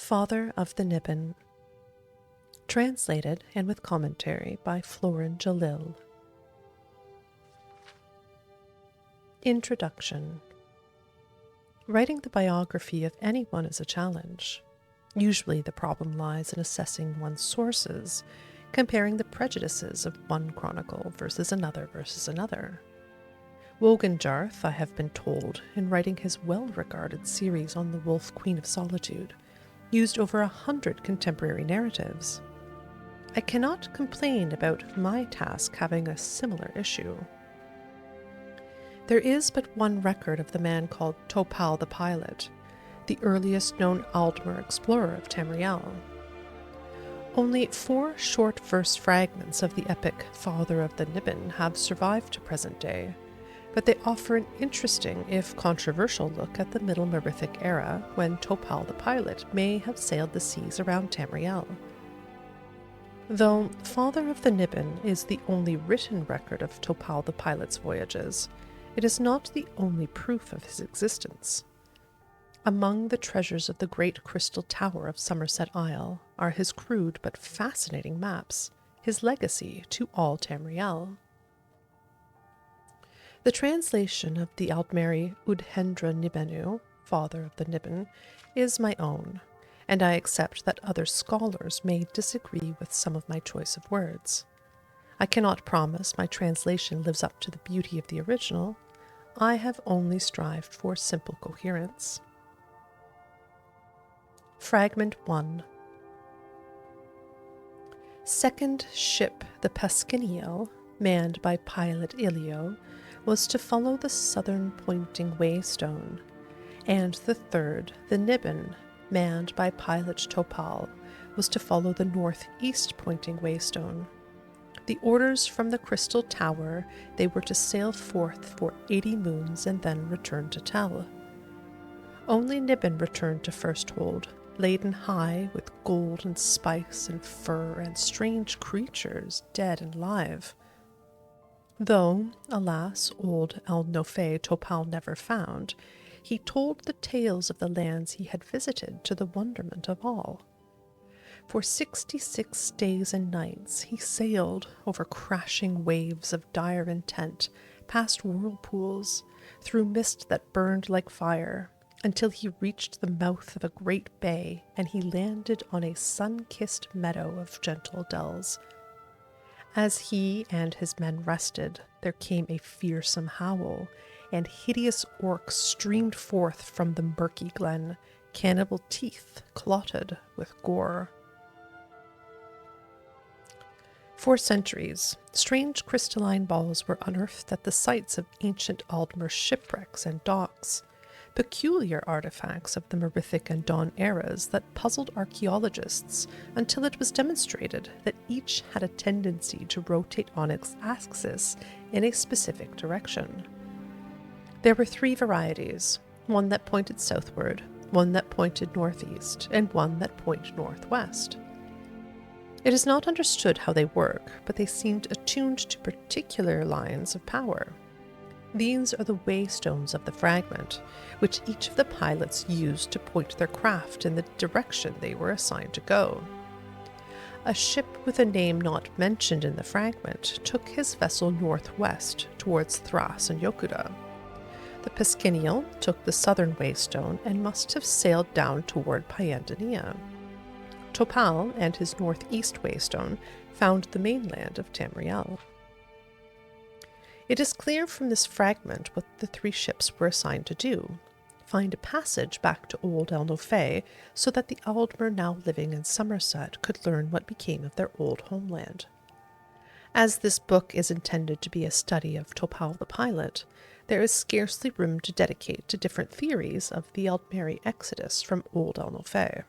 Father of the Niben. Translated and with commentary by Florin Jalil. Introduction. Writing the biography of anyone is a challenge. Usually the problem lies in assessing one's sources, comparing the prejudices of one chronicle versus another. Woganjarth, I have been told, in writing his well-regarded series on the Wolf Queen of Solitude, used over 100 contemporary narratives. I cannot complain about my task having a similar issue. There is but one record of the man called Topal the Pilot, the earliest known Aldmer explorer of Tamriel. Only 4 short verse fragments of the epic Father of the Niben have survived to present day, but they offer an interesting, if controversial, look at the Middle Merithic era when Topal the Pilot may have sailed the seas around Tamriel. Though Father of the Niben is the only written record of Topal the Pilot's voyages, it is not the only proof of his existence. Among the treasures of the Great Crystal Tower of Somerset Isle are his crude but fascinating maps, his legacy to all Tamriel. The translation of the Aldmeri Udhendra Nibenu, Father of the Niben, is my own, and I accept that other scholars may disagree with some of my choice of words. I cannot promise my translation lives up to the beauty of the original. I have only strived for simple coherence. Fragment 1. Second ship, the Pasquiniel, manned by pilot Ilio, was to follow the southern pointing waystone, and the third, the Niben, manned by pilot Topal, was to follow the northeast pointing waystone. The orders from the Crystal Tower, they were to sail forth for 80 moons and then return to Tel. Only Niben returned to Firsthold, laden high with gold and spice and fur and strange creatures, dead and alive. Though, alas, old Al-Nofé Topal never found, he told the tales of the lands he had visited to the wonderment of all. For 66 days and nights he sailed over crashing waves of dire intent, past whirlpools, through mist that burned like fire, until he reached the mouth of a great bay, and he landed on a sun-kissed meadow of gentle dells. As he and his men rested, there came a fearsome howl, and hideous orcs streamed forth from the murky glen, cannibal teeth clotted with gore. For centuries, strange crystalline balls were unearthed at the sites of ancient Aldmer shipwrecks and docks, peculiar artifacts of the Merithic and Dawn eras that puzzled archaeologists until it was demonstrated that each had a tendency to rotate on its axis in a specific direction. There were 3 varieties, one that pointed southward, one that pointed northeast, and one that pointed northwest. It is not understood how they work, but they seemed attuned to particular lines of power. These are the waystones of the fragment, which each of the pilots used to point their craft in the direction they were assigned to go. A ship with a name not mentioned in the fragment took his vessel northwest towards Thras and Yokuda. The Pasquiniel took the southern waystone and must have sailed down toward Pyandania. Topal and his northeast waystone found the mainland of Tamriel. It is clear from this fragment what the 3 ships were assigned to do: find a passage back to old El-Nofé so that the Aldmer now living in Somerset could learn what became of their old homeland. As this book is intended to be a study of Topal the Pilot, there is scarcely room to dedicate to different theories of the Aldmeri exodus from old El-Nofé.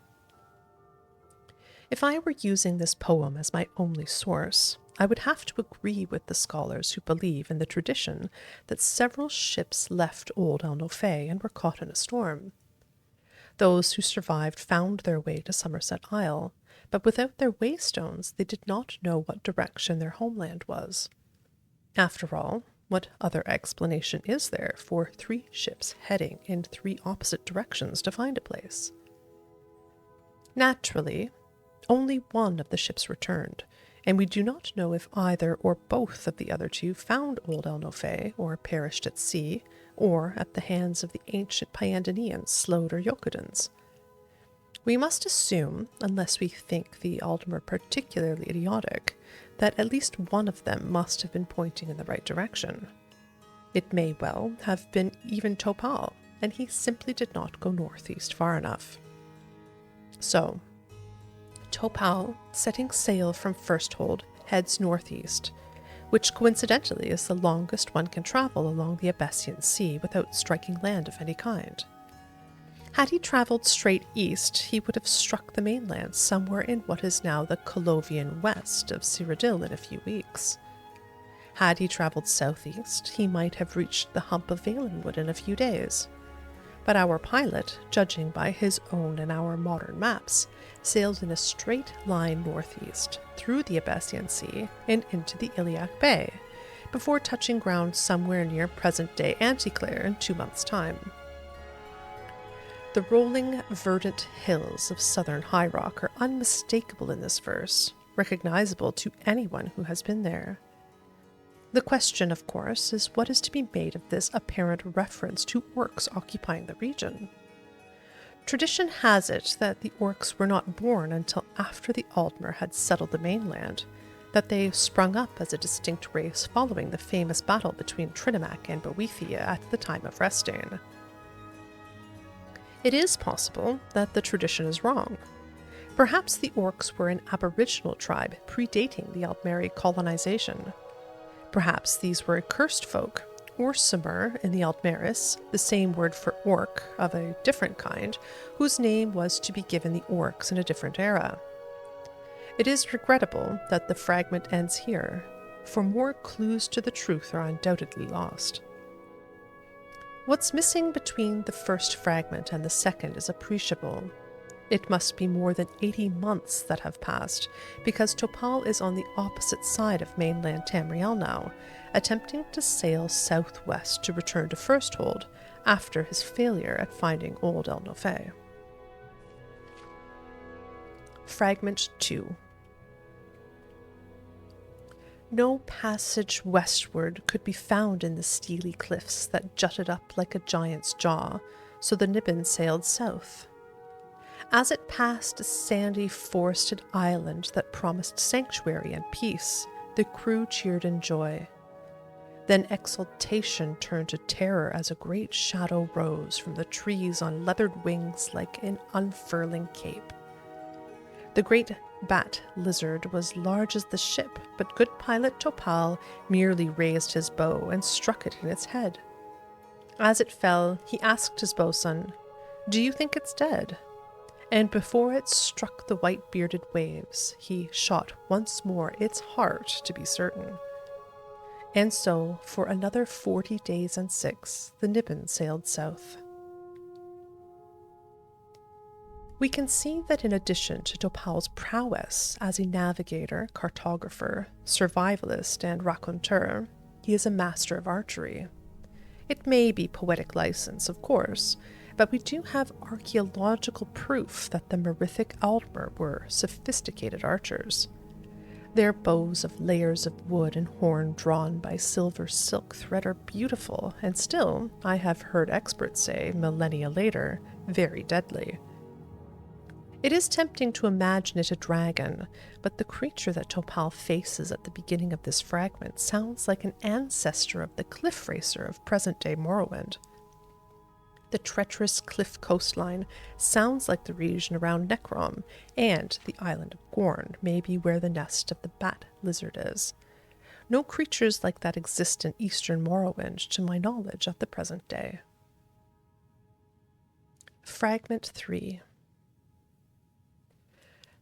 If I were using this poem as my only source, I would have to agree with the scholars who believe in the tradition that several ships left old El-Nofé and were caught in a storm. Those who survived found their way to Somerset Isle, but without their waystones they did not know what direction their homeland was. After all, what other explanation is there for 3 ships heading in 3 opposite directions to find a place? Naturally, only one of the ships returned, and we do not know if either or both of the other two found old El-Nofé, or perished at sea, or at the hands of the ancient Pyandanians, Slode or Yokudans. We must assume, unless we think the Aldmer particularly idiotic, that at least one of them must have been pointing in the right direction. It may well have been even Topal, and he simply did not go northeast far enough. So, Topal, setting sail from Firsthold, heads northeast, which coincidentally is the longest one can travel along the Abessian Sea without striking land of any kind. Had he travelled straight east, he would have struck the mainland somewhere in what is now the Colovian west of Cyrodiil in a few weeks. Had he travelled southeast, he might have reached the hump of Valenwood in a few days. But our pilot, judging by his own and our modern maps, sailed in a straight line northeast, through the Abessian Sea, and into the Iliac Bay, before touching ground somewhere near present-day Anticlair in 2 months' time. The rolling, verdant hills of southern High Rock are unmistakable in this verse, recognizable to anyone who has been there. The question, of course, is what is to be made of this apparent reference to orcs occupying the region? Tradition has it that the orcs were not born until after the Aldmer had settled the mainland, that they sprung up as a distinct race following the famous battle between Trinimac and Boethia at the time of Restane. It is possible that the tradition is wrong. Perhaps the orcs were an aboriginal tribe predating the Aldmeri colonization. Perhaps these were a cursed folk, Orsimer in the Aldmeris, the same word for orc of a different kind, whose name was to be given the orcs in a different era. It is regrettable that the fragment ends here, for more clues to the truth are undoubtedly lost. What's missing between the first fragment and the second is appreciable. It must be more than 80 months that have passed, because Topal is on the opposite side of mainland Tamriel now, attempting to sail southwest to return to Firsthold after his failure at finding old El-Nofé. Fragment 2. No passage westward could be found in the steely cliffs that jutted up like a giant's jaw, so the Niben sailed south. As it passed a sandy, forested island that promised sanctuary and peace, the crew cheered in joy. Then exultation turned to terror as a great shadow rose from the trees on leathered wings like an unfurling cape. The great bat lizard was large as the ship, but good pilot Topal merely raised his bow and struck it in its head. As it fell, he asked his boatswain, "Do you think it's dead?" And before it struck the white-bearded waves, he shot once more its heart to be certain. And so, for another 40 days and 6, the Niben sailed south. We can see that in addition to Topal's prowess as a navigator, cartographer, survivalist, and raconteur, he is a master of archery. It may be poetic license, of course, but we do have archaeological proof that the Merithic Aldmer were sophisticated archers. Their bows of layers of wood and horn drawn by silver silk thread are beautiful, and still, I have heard experts say, millennia later, very deadly. It is tempting to imagine it a dragon, but the creature that Topal faces at the beginning of this fragment sounds like an ancestor of the cliff racer of present-day Morrowind. The treacherous cliff coastline sounds like the region around Necrom, and the island of Gorn may be where the nest of the bat lizard is. No creatures like that exist in eastern Morrowind, to my knowledge, at the present day. Fragment 3.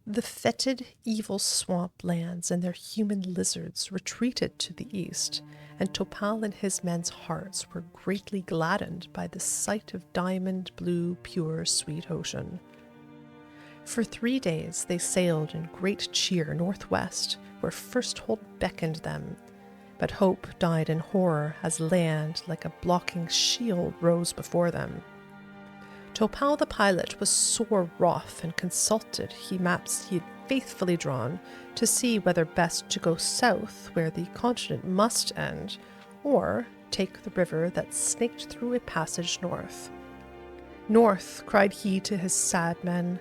The fetid, evil swamp lands and their human lizards retreated to the east, and Topal and his men's hearts were greatly gladdened by the sight of diamond blue, pure, sweet ocean. For 3 days they sailed in great cheer northwest, where Firsthold beckoned them, but hope died in horror as land, like a blocking shield, rose before them. Topal the pilot was sore wroth and consulted maps he had faithfully drawn to see whether best to go south where the continent must end, or take the river that snaked through a passage north. "North," cried he to his sad men.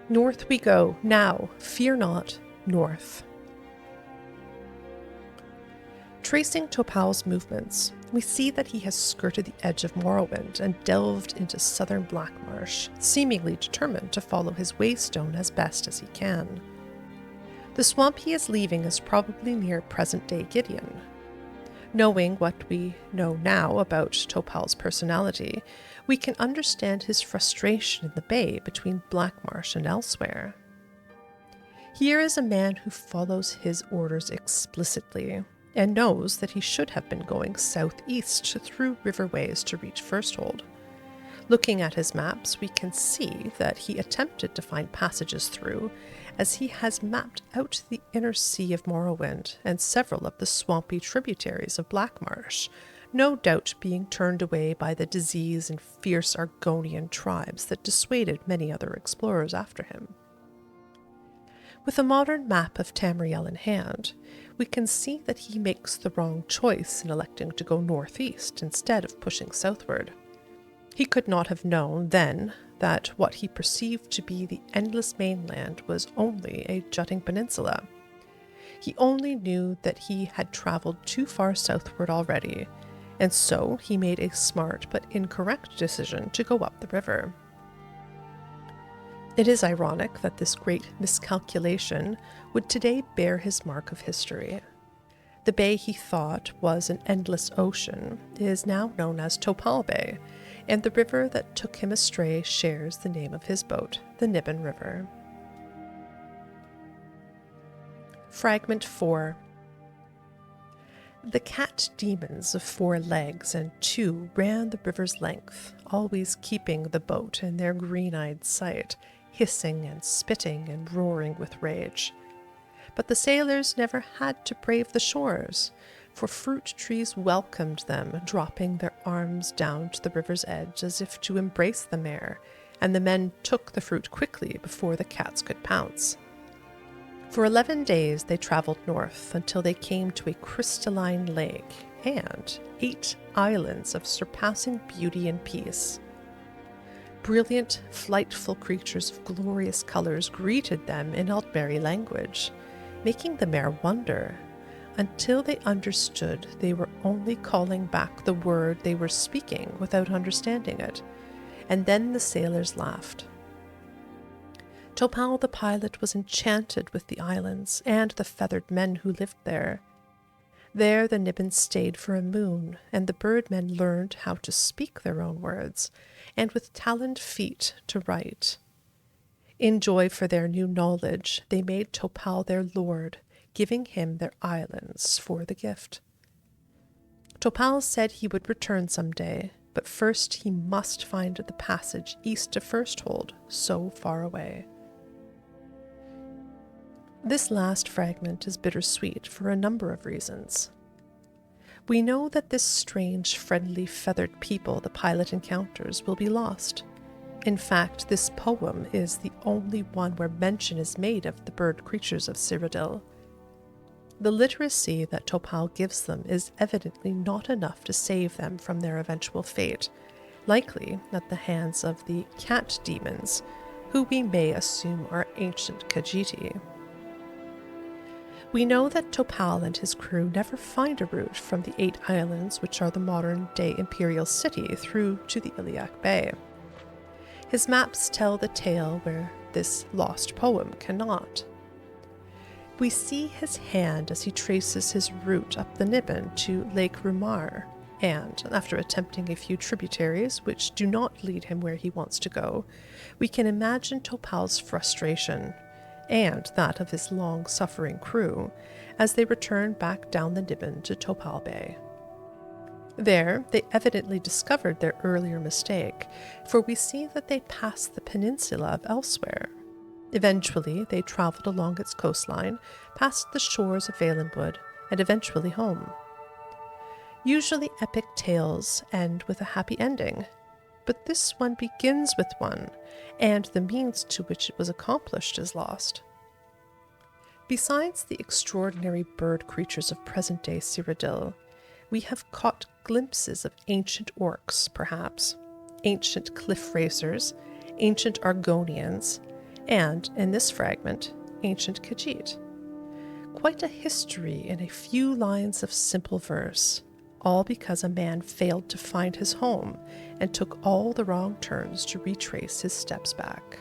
"North we go, now, fear not, north." Tracing Topal's movements, we see that he has skirted the edge of Morrowind and delved into southern Blackmarsh, seemingly determined to follow his waystone as best as he can. The swamp he is leaving is probably near present-day Gideon. Knowing what we know now about Topal's personality, we can understand his frustration in the bay between Blackmarsh and elsewhere. Here is a man who follows his orders explicitly, and knows that he should have been going southeast through riverways to reach Firsthold. Looking at his maps, we can see that he attempted to find passages through, as he has mapped out the inner sea of Morrowind and several of the swampy tributaries of Blackmarsh, no doubt being turned away by the disease and fierce Argonian tribes that dissuaded many other explorers after him. With a modern map of Tamriel in hand, we can see that he makes the wrong choice in electing to go northeast instead of pushing southward. He could not have known then that what he perceived to be the endless mainland was only a jutting peninsula. He only knew that he had traveled too far southward already, and so he made a smart but incorrect decision to go up the river. It is ironic that this great miscalculation would today bear his mark of history. The bay he thought was an endless ocean is now known as Topal Bay, and the river that took him astray shares the name of his boat, the Niben River. Fragment 4. The cat demons of 4 legs and 2 ran the river's length, always keeping the boat in their green-eyed sight, hissing and spitting and roaring with rage. But the sailors never had to brave the shores, for fruit trees welcomed them, dropping their arms down to the river's edge as if to embrace the mare, and the men took the fruit quickly before the cats could pounce. For 11 days they traveled north until they came to a crystalline lake and 8 islands of surpassing beauty and peace. Brilliant, flightful creatures of glorious colors greeted them in Aldmeri language, making the mare wonder, until they understood they were only calling back the word they were speaking without understanding it, and then the sailors laughed. Topal the pilot was enchanted with the islands and the feathered men who lived there. There the Niben stayed for a moon, and the birdmen learned how to speak their own words, and with taloned feet to write. In joy for their new knowledge, they made Topal their lord, giving him their islands for the gift. Topal said he would return someday, but first he must find the passage east to Firsthold, so far away. This last fragment is bittersweet for a number of reasons. We know that this strange, friendly, feathered people the pilot encounters will be lost. In fact, this poem is the only one where mention is made of the bird creatures of Cyrodiil. The literacy that Topal gives them is evidently not enough to save them from their eventual fate, likely at the hands of the cat demons, who we may assume are ancient Khajiit. We know that Topal and his crew never find a route from the 8 islands, which are the modern-day imperial city, through to the Iliac Bay. His maps tell the tale where this lost poem cannot. We see his hand as he traces his route up the Niben to Lake Rumar, and, after attempting a few tributaries which do not lead him where he wants to go, we can imagine Topal's frustration, and that of his long-suffering crew, as they return back down the Niben to Topal Bay. There, they evidently discovered their earlier mistake, for we see that they passed the peninsula of Elsewhere. Eventually, they traveled along its coastline, past the shores of Valenwood, and eventually home. Usually epic tales end with a happy ending. but this one begins with one, and the means to which it was accomplished is lost. Besides the extraordinary bird creatures of present-day Cyrodiil, we have caught glimpses of ancient orcs, perhaps, ancient cliff racers, ancient Argonians, and, in this fragment, ancient Khajiit. Quite a history in a few lines of simple verse, all because a man failed to find his home and took all the wrong turns to retrace his steps back.